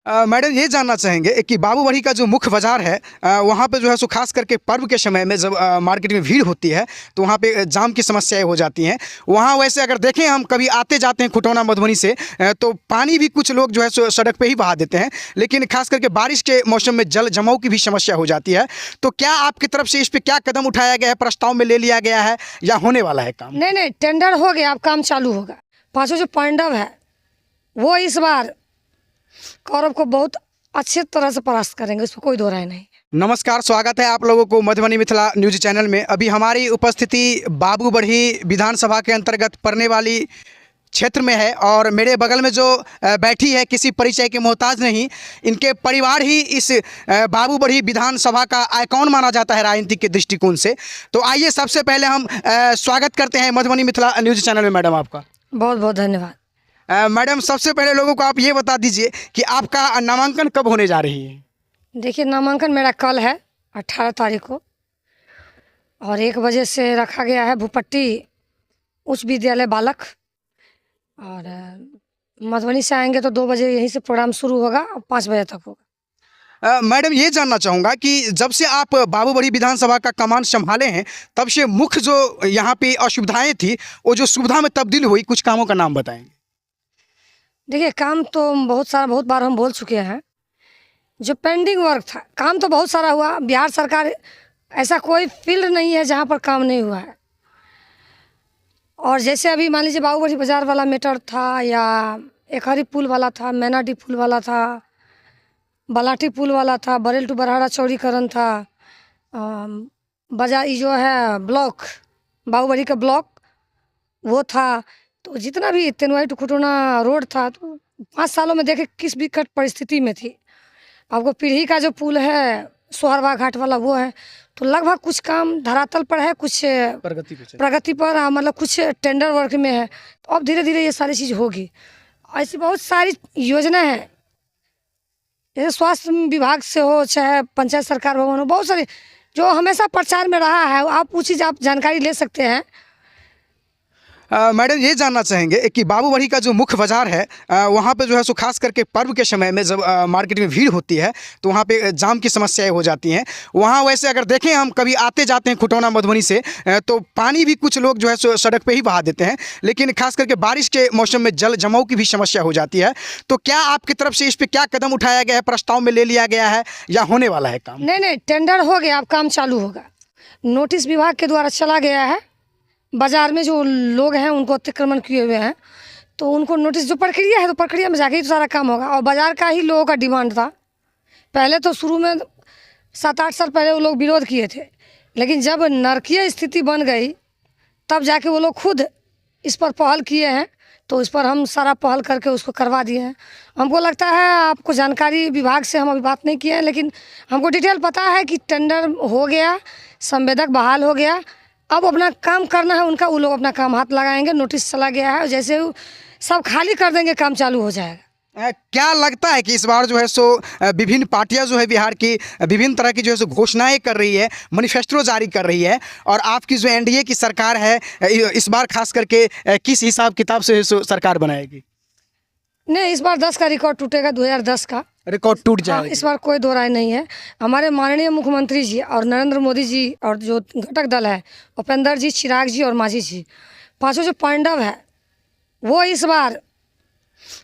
Madam ये जानना चाहेंगे कि बाबूबड़ी का जो मुख्य बाज़ार है, वहाँ पे जो है सो खास करके पर्व के समय में जब मार्केट में भीड़ होती है तो वहाँ पे जाम की समस्याएं हो जाती हैं। वहाँ वैसे अगर देखें हम कभी आते जाते हैं खुटौना मधुबनी से, तो पानी भी कुछ लोग जो है सो सड़क पे ही बहा देते हैं, लेकिन खास करके बारिश के मौसम में जल जमाव की भी समस्या हो जाती है। तो क्या आपकी तरफ से इस पर क्या कदम उठाया गया है, प्रस्ताव में ले लिया गया है या होने वाला है काम? नहीं नहीं, टेंडर हो गया, अब काम चालू होगा। पांचों जो पांडव है वो इस बार कौरव को बहुत अच्छे तरह से परास्त करेंगे, इसमें कोई दो राय नहीं। नमस्कार, स्वागत है आप लोगों को मधुबनी मिथिला न्यूज़ चैनल में। अभी हमारी उपस्थिति बाबूबड़ी विधानसभा के अंतर्गत पड़ने वाली क्षेत्र में है और मेरे बगल में जो बैठी है किसी परिचय के मोहताज नहीं, इनके परिवार ही इस बाबूबड़ी विधानसभा का आइकॉन माना जाता है राजनीतिक के दृष्टिकोण से। तो आइए सबसे पहले हम स्वागत करते हैं मधुबनी मिथिला न्यूज़ चैनल में मैडम आपका। बहुत बहुत धन्यवाद। मैडम सबसे पहले लोगों को आप ये बता दीजिए कि आपका नामांकन कब होने जा रही है? देखिए, नामांकन मेरा कल है 18 तारीख को और 1 बजे से रखा गया है भूपट्टी उच्च विद्यालय बालक, और मधुबनी से आएंगे तो 2 बजे यहीं से प्रोग्राम शुरू होगा और 5 बजे तक होगा। मैडम ये जानना चाहूँगा कि जब से आप बाबूबड़ी विधानसभा का कमान संभाले हैं तब से मुख्य जो यहाँ पे असुविधाएं थी वो जो सुविधा में तब्दील हुई, कुछ कामों का नाम बताएंगे? देखिए, काम तो बहुत बार हम बोल चुके हैं। जो पेंडिंग वर्क था, काम तो बहुत सारा हुआ। बिहार सरकार, ऐसा कोई फील्ड नहीं है जहाँ पर काम नहीं हुआ है। और जैसे अभी मान लीजिए बाबूबड़ी बाजार वाला मैटर था, या एकहरी पुल वाला था, मैनाडी पुल वाला था, बलाटी पुल वाला था, बरेल टू बरहाड़ा चौड़ीकरण था, बाजार जो है ब्लॉक, बाबूबड़ी का ब्लॉक वो था। तो जितना भी तेनुआई टू खुटौना रोड था, तो 5 सालों में देखे किस विकट परिस्थिति में थी। आपको पीढ़ी का जो पुल है सोहरवा घाट वाला वो है, तो लगभग कुछ काम धरातल पर है, कुछ प्रगति पर, मतलब कुछ टेंडर वर्क में है। तो अब धीरे धीरे ये सारी चीज़ होगी। ऐसी बहुत सारी योजना है, जैसे स्वास्थ्य विभाग से हो चाहे पंचायत सरकार भवन हो, बहुत सारी जो हमेशा प्रचार में रहा है। आप वो चीज़ आप जानकारी ले सकते हैं। मैडम ये जानना चाहेंगे कि बाबूबड़ी का जो मुख्य बाज़ार है, वहाँ पे जो है सो खास करके पर्व के समय में जब मार्केट में भीड़ होती है तो वहाँ पे जाम की समस्याएं हो जाती हैं। वहाँ वैसे अगर देखें हम कभी आते जाते हैं खुटौना मधुबनी से, तो पानी भी कुछ लोग जो है सो सड़क पे ही बहा देते हैं, लेकिन खास करके बारिश के मौसम में जल जमाव की भी समस्या हो जाती है। तो क्या आपकी तरफ से इस पर क्या कदम उठाया गया है, प्रस्ताव में ले लिया गया है या होने वाला है काम? नहीं नहीं, टेंडर हो गया, अब काम चालू होगा। नोटिस विभाग के द्वारा चला गया है। बाजार में जो लोग हैं उनको अतिक्रमण किए हुए हैं, तो उनको नोटिस, जो प्रक्रिया है तो प्रक्रिया में जाके ही तो सारा काम होगा। और बाजार का ही लोगों का डिमांड था। पहले तो शुरू में 7-8 साल पहले वो लोग विरोध किए थे, लेकिन जब नारकीय स्थिति बन गई तब जाके वो लोग खुद इस पर पहल किए हैं। तो इस पर हम सारा पहल करके उसको करवा दिए हैं। हमको लगता है, आपको जानकारी विभाग से हम अभी बात नहीं किए हैं, लेकिन हमको डिटेल पता है कि टेंडर हो गया, संवेदक बहाल हो गया। अब अपना काम करना है उनका, वो लोग अपना काम हाथ लगाएंगे। नोटिस चला गया है, जैसे सब खाली कर देंगे काम चालू हो जाएगा। क्या लगता है कि इस बार जो है सो विभिन्न पार्टियां जो है बिहार की विभिन्न तरह की जो है सो घोषणाएं कर रही है, मैनिफेस्टो जारी कर रही है, और आपकी जो एनडीए की सरकार है इस बार खास करके किस हिसाब किताब से सो सरकार बनाएगी? नहीं, इस बार 10 का रिकॉर्ड टूटेगा, 2010 का रिकॉर्ड टूट जाएगा। इस बार कोई दो राय नहीं है। हमारे माननीय मुख्यमंत्री जी और नरेंद्र मोदी जी और जो घटक दल है, उपेंद्र जी, चिराग जी और मांझी जी, पांचों जो पांडव है वो इस बार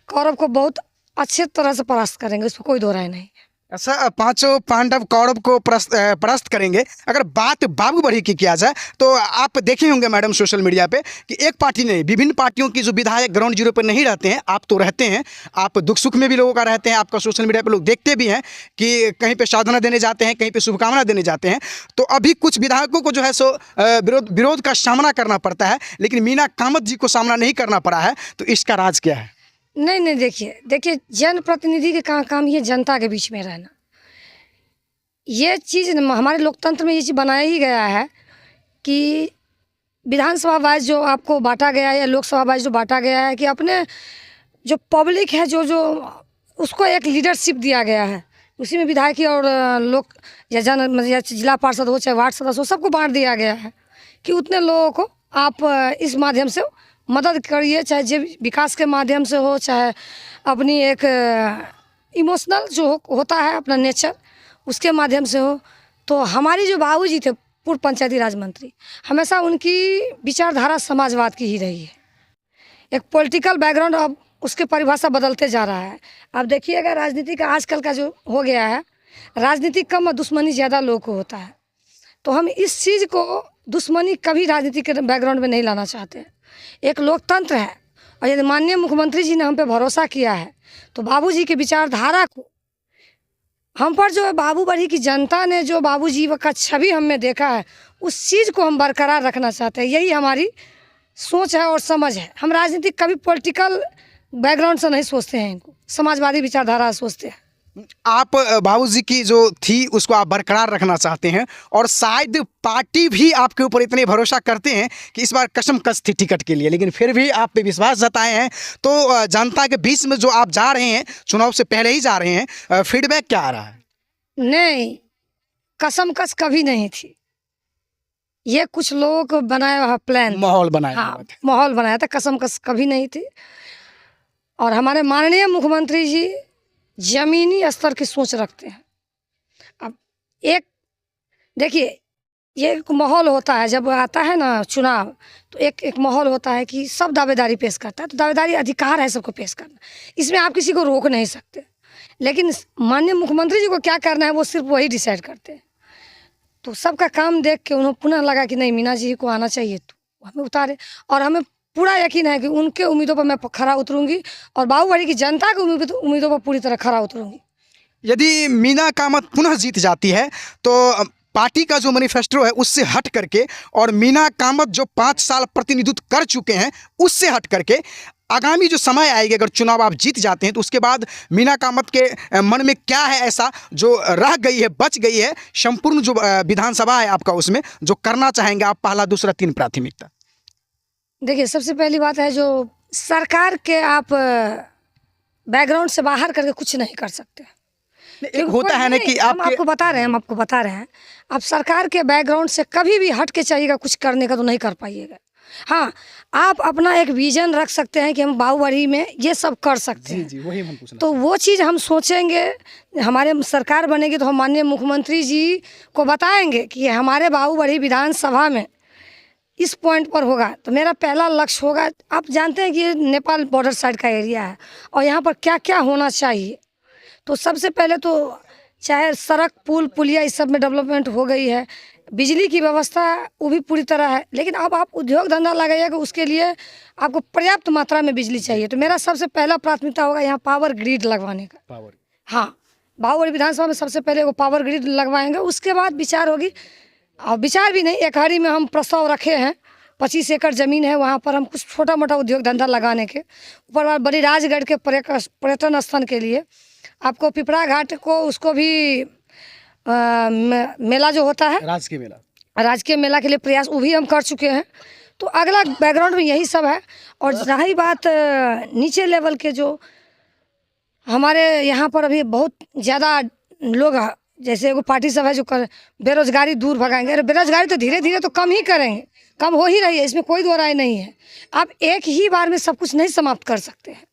कौरव को बहुत अच्छे तरह से परास्त करेंगे, इसमें कोई दो राय नहीं। ऐसा पांचों पांडव कौरव को परास्त करेंगे। अगर बात बाबूबड़ी की किया जाए तो आप देखे होंगे मैडम सोशल मीडिया पे कि एक पार्टी नहीं, विभिन्न पार्टियों की जो विधायक ग्राउंड जीरो पर नहीं रहते हैं। आप तो रहते हैं, आप दुख सुख में भी लोगों का रहते हैं, आपका सोशल मीडिया पे लोग देखते भी हैं कि कहीं पे साधना देने जाते हैं, कहीं पे शुभकामना देने जाते हैं। तो अभी कुछ विधायकों को जो है सो विरोध का सामना करना पड़ता है, लेकिन मीना कामत जी को सामना नहीं करना पड़ा है। तो इसका राज क्या है? नहीं नहीं, देखिए जनप्रतिनिधि के काम ये जनता के बीच में रहना। ये चीज़ हमारे लोकतंत्र में ये चीज़ बनाया ही गया है कि विधानसभा वाइज जो आपको बांटा गया है या लोकसभा वाइज जो बांटा गया है, कि अपने जो पब्लिक है जो उसको एक लीडरशिप दिया गया है। उसी में विधायक और लोग या या जिला पार्षद हो चाहे वार्ड सदस्य हो, सबको बांट दिया गया है कि उतने लोगों को आप इस माध्यम से मदद करिए, चाहे विकास के माध्यम से हो, चाहे अपनी एक इमोशनल जो होता है अपना नेचर, उसके माध्यम से हो। तो हमारी जो बाबूजी थे पूर्व पंचायती राज मंत्री, हमेशा उनकी विचारधारा समाजवाद की ही रही है। एक पॉलिटिकल बैकग्राउंड अब उसके परिभाषा बदलते जा रहा है। अब देखिएगा राजनीति का आजकल का जो हो गया है, राजनीति कम और दुश्मनी ज़्यादा लोगों को होता है। तो हम इस चीज़ को, दुश्मनी कभी राजनीति के बैकग्राउंड में नहीं लाना चाहते। एक लोकतंत्र है और यदि माननीय मुख्यमंत्री जी ने हम पे भरोसा किया है तो बाबूजी की विचारधारा को हम पर जो है, बाबू बड़ी की जनता ने जो बाबूजी का छवि हम में देखा है, उस चीज़ को हम बरकरार रखना चाहते हैं। यही हमारी सोच है और समझ है। हम राजनीति कभी पॉलिटिकल बैकग्राउंड से नहीं सोचते हैं, इनको समाजवादी विचारधारा सोचते हैं। आप बाबूजी की जो थी उसको आप बरकरार रखना चाहते हैं, और शायद पार्टी भी आपके ऊपर इतने भरोसा करते हैं कि इस बार कसम-कस थी टिकट के लिए, लेकिन फिर भी आप पे विश्वास जताए हैं। तो जनता के बीच में जो आप जा रहे हैं, चुनाव से पहले ही जा रहे हैं, फीडबैक क्या आ रहा है? नहीं, कसम-कस कभी नहीं थी। ये कुछ लोगों को बनाया हुआ प्लान, माहौल बनाया हाँ, हुआ था। माहौल बनाया था, कसम-कस कभी नहीं थी। और हमारे माननीय मुख्यमंत्री जी ज़मीनी स्तर की सोच रखते हैं। अब एक देखिए, ये एक माहौल होता है जब आता है ना चुनाव, तो एक माहौल होता है कि सब दावेदारी पेश करता है। तो दावेदारी अधिकार है सबको पेश करना, इसमें आप किसी को रोक नहीं सकते। लेकिन माननीय मुख्यमंत्री जी को क्या करना है वो सिर्फ वही डिसाइड करते हैं। तो सबका काम देख के उन्हें पुनः लगा कि नहीं, मीना जी को आना चाहिए, तो हमें उतारे। और हमें पूरा यकीन है कि उनके उम्मीदों पर मैं खरा उतरूंगी और बाबूबड़ी की जनता की उम्मीदों पर पूरी तरह खरा उतरूंगी। यदि मीना कामत पुनः जीत जाती है तो पार्टी का जो मैनिफेस्टो है उससे हट करके, और मीना कामत जो 5 साल प्रतिनिधित्व कर चुके हैं उससे हट करके, आगामी जो समय आएगी, अगर चुनाव आप जीत जाते हैं तो उसके बाद मीना कामत के मन में क्या है ऐसा जो रह गई है, बच गई है, संपूर्ण जो विधानसभा है आपका, उसमें जो करना चाहेंगे आप, पहला दूसरा 3 प्राथमिकता? देखिए, सबसे पहली बात है, जो सरकार के आप बैकग्राउंड से बाहर करके कुछ नहीं कर सकते। एक होता है ना कि हम आपको बता रहे हैं, आप सरकार के बैकग्राउंड से कभी भी हट के चाहिएगा कुछ करने का तो नहीं कर पाइएगा। हाँ, आप अपना एक विजन रख सकते हैं कि हम बाबूबड़ी में ये सब कर सकते हैं। जी, वही हम पूछना। तो वो चीज़ हम सोचेंगे, हमारे सरकार बनेगी तो हम माननीय मुख्यमंत्री जी को बताएंगे कि हमारे बाबूबड़ी विधानसभा में इस पॉइंट पर होगा। तो मेरा पहला लक्ष्य होगा, आप जानते हैं कि ये नेपाल बॉर्डर साइड का एरिया है और यहाँ पर क्या क्या होना चाहिए। तो सबसे पहले तो चाहे सड़क, पुल, पुलिया, इस सब में डेवलपमेंट हो गई है, बिजली की व्यवस्था वो भी पूरी तरह है। लेकिन अब आप उद्योग धंधा लगाइएगा, उसके लिए आपको पर्याप्त मात्रा में बिजली चाहिए। तो मेरा सबसे पहला प्राथमिकता होगा यहाँ पावर ग्रिड लगवाने का। हाँ, बाबूबड़ी विधानसभा में सबसे पहले वो पावर ग्रिड लगवाएंगे। उसके बाद विचार होगी, और विचार भी नहीं, एक हारी में हम प्रस्ताव रखे हैं, 25 एकड़ ज़मीन है, वहाँ पर हम कुछ छोटा मोटा उद्योग धंधा लगाने के ऊपर बड़ी राजगढ़ के पर्यटन स्थल के लिए आपको पिपरा घाट को, उसको भी मेला जो होता है, राजकीय मेला के लिए प्रयास वो भी हम कर चुके हैं। तो अगला बैकग्राउंड में यही सब है। और रही बात नीचे लेवल के, जो हमारे यहाँ पर अभी बहुत ज़्यादा लोग, जैसे वो पार्टी सब है जो बेरोजगारी दूर भगाएंगे। अरे बेरोजगारी तो धीरे धीरे तो कम ही करेंगे, कम हो ही रही है, इसमें कोई दो राय नहीं है। आप एक ही बार में सब कुछ नहीं समाप्त कर सकते हैं,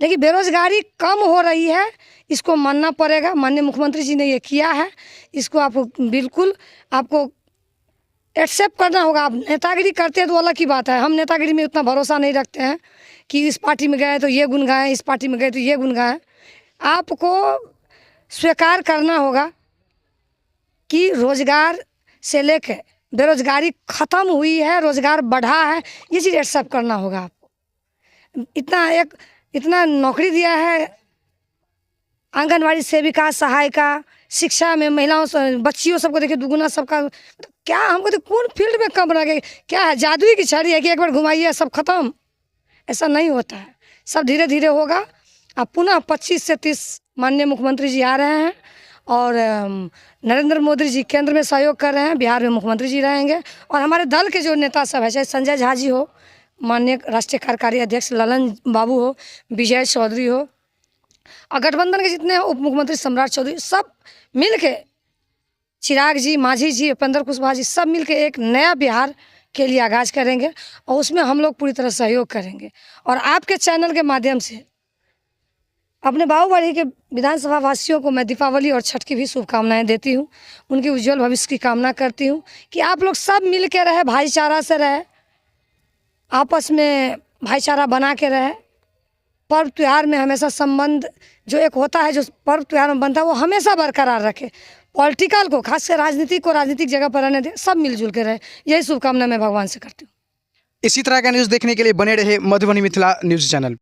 लेकिन बेरोजगारी कम हो रही है, इसको मानना पड़ेगा। माननीय मुख्यमंत्री जी ने ये किया है, इसको आप बिल्कुल आपको एक्सेप्ट करना होगा। आप नेतागिरी करते हैं तो अलग की बात है, हम नेतागिरी में उतना भरोसा नहीं रखते हैं कि इस पार्टी में गए तो ये गुण गाएं, इस पार्टी में गए तो ये गुण गाएं। आपको स्वीकार करना होगा कि रोजगार से लेकर बेरोजगारी ख़त्म हुई है, रोजगार बढ़ा है, ये चीज़ एक्सेप्ट करना होगा आपको। इतना नौकरी दिया है, आंगनवाड़ी सेविका, सहायिका, शिक्षा में महिलाओं, बच्चियों सबको देखिए दुगुना सबका। तो क्या हमको तो कौन फील्ड में कम रह गई? क्या है, जादुई की छड़ी है कि एक बार घुमाइए सब खत्म? ऐसा नहीं होता है, सब धीरे धीरे होगा। अब पुनः 25 से 30 माननीय मुख्यमंत्री जी आ रहे हैं और नरेंद्र मोदी जी केंद्र में सहयोग कर रहे हैं, बिहार में मुख्यमंत्री जी रहेंगे। और हमारे दल के जो नेता सब है, चाहे संजय झा जी हो, माननीय राष्ट्रीय कार्यकारी अध्यक्ष ललन बाबू हो, विजय चौधरी हो, और गठबंधन के जितने उप मुख्यमंत्री सम्राट चौधरी, सब मिल के, चिराग जी, मांझी जी, उपेंद्र कुशवाहा जी, सब मिल के एक नया बिहार के लिए आगाज़ करेंगे और उसमें हम लोग पूरी तरह सहयोग करेंगे। और आपके चैनल के माध्यम से अपने बाबूबाड़ी के विधानसभा वासियों को मैं दीपावली और छठ की भी शुभकामनाएं देती हूँ। उनके उज्जवल भविष्य की कामना करती हूँ कि आप लोग सब मिल के रहे, भाईचारा से रहे, आपस में भाईचारा बना के रहे। पर्व त्यौहार में हमेशा संबंध जो एक होता है, जो पर्व त्यौहार में बनता है, वो हमेशा बरकरार रखे। पॉलिटिकल को, खासकर राजनीतिक को राजनीतिक जगह पर रहने दें, सब मिलजुल के रहे। यही शुभकामना मैं भगवान से करती हूँ। इसी तरह का न्यूज़ देखने के लिए बने रहे मधुबनी मिथिला न्यूज़ चैनल।